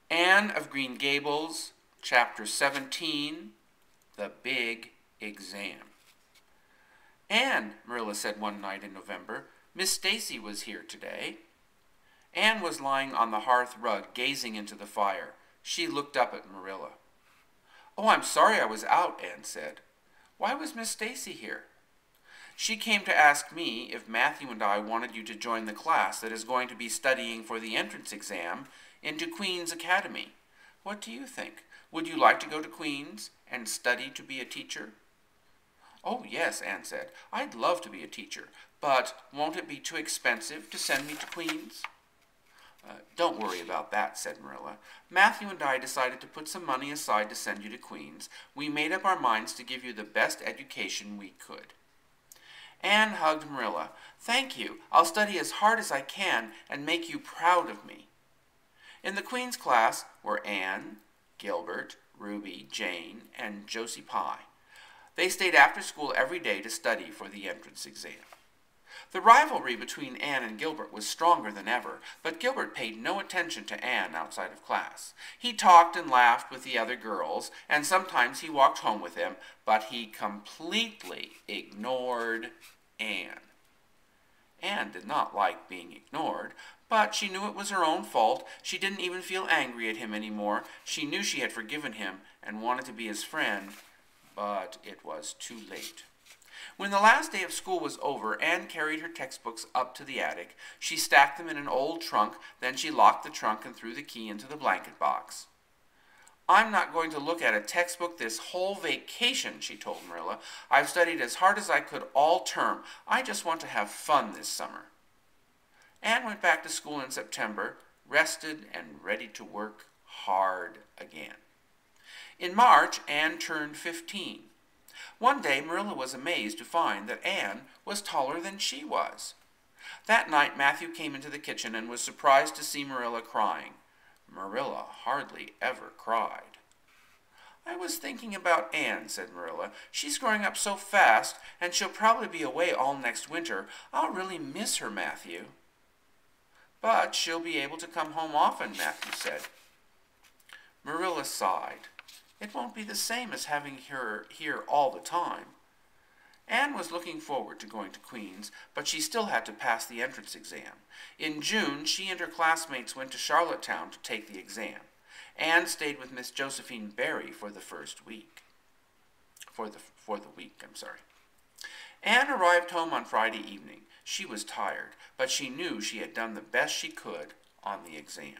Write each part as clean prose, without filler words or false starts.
Anne of Green Gables, Chapter 17, The Big Exam. "Anne," Marilla said one night in November, "Miss Stacy was here today." Anne was lying on the hearth rug, gazing into the fire. She looked up at Marilla. "Oh, I'm sorry I was out," Anne said. "Why was Miss Stacy here?" "She came to ask me if Matthew and I wanted you to join the class that is going to be studying for the entrance exam into Queen's Academy. What do you think? Would you like to go to Queen's and study to be a teacher?" "Oh, yes," Anne said. "I'd love to be a teacher, but won't it be too expensive to send me to Queen's?" "Don't worry about that," said Marilla. "Matthew and I decided to put some money aside to send you to Queen's. We made up our minds to give you the best education we could." Anne hugged Marilla. "Thank you. I'll study as hard as I can and make you proud of me." In the Queen's class were Anne, Gilbert, Ruby, Jane, and Josie Pye. They stayed after school every day to study for the entrance exam. The rivalry between Anne and Gilbert was stronger than ever, but Gilbert paid no attention to Anne outside of class. He talked and laughed with the other girls, and sometimes he walked home with them, but he completely ignored Anne. Anne did not like being ignored, but she knew it was her own fault. She didn't even feel angry at him anymore. She knew she had forgiven him and wanted to be his friend, but it was too late. When the last day of school was over, Anne carried her textbooks up to the attic. She stacked them in an old trunk, then she locked the trunk and threw the key into the blanket box. "I'm not going to look at a textbook this whole vacation," she told Marilla. "I've studied as hard as I could all term. I just want to have fun this summer." Anne went back to school in September, rested and ready to work hard again. In March, Anne turned 15. One day, Marilla was amazed to find that Anne was taller than she was. That night, Matthew came into the kitchen and was surprised to see Marilla crying. Marilla hardly ever cried. "I was thinking about Anne," said Marilla. "She's growing up so fast, and she'll probably be away all next winter. I'll really miss her, Matthew." "But she'll be able to come home often," Matthew said. Marilla sighed. "It won't be the same as having her here all the time." Anne was looking forward to going to Queen's, but she still had to pass the entrance exam. In June, she and her classmates went to Charlottetown to take the exam. Anne stayed with Miss Josephine Barry for the week. Anne arrived home on Friday evening. She was tired, but she knew she had done the best she could on the exam.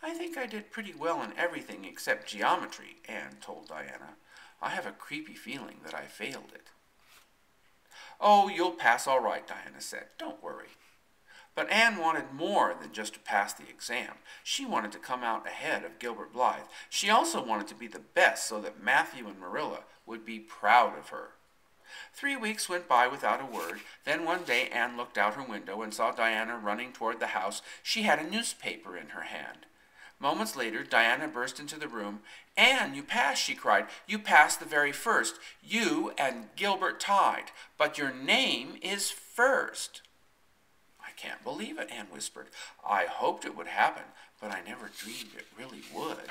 "I think I did pretty well in everything except geometry," Anne told Diana. "I have a creepy feeling that I failed it." "Oh, you'll pass all right," Diana said. "Don't worry." But Anne wanted more than just to pass the exam. She wanted to come out ahead of Gilbert Blythe. She also wanted to be the best so that Matthew and Marilla would be proud of her. 3 weeks went by without a word. Then one day Anne looked out her window and saw Diana running toward the house. She had a newspaper in her hand. Moments later, Diana burst into the room. "Anne, you passed," she cried. "You passed the very first. You and Gilbert tied, but your name is first." "I can't believe it," Anne whispered. "I hoped it would happen, but I never dreamed it really would."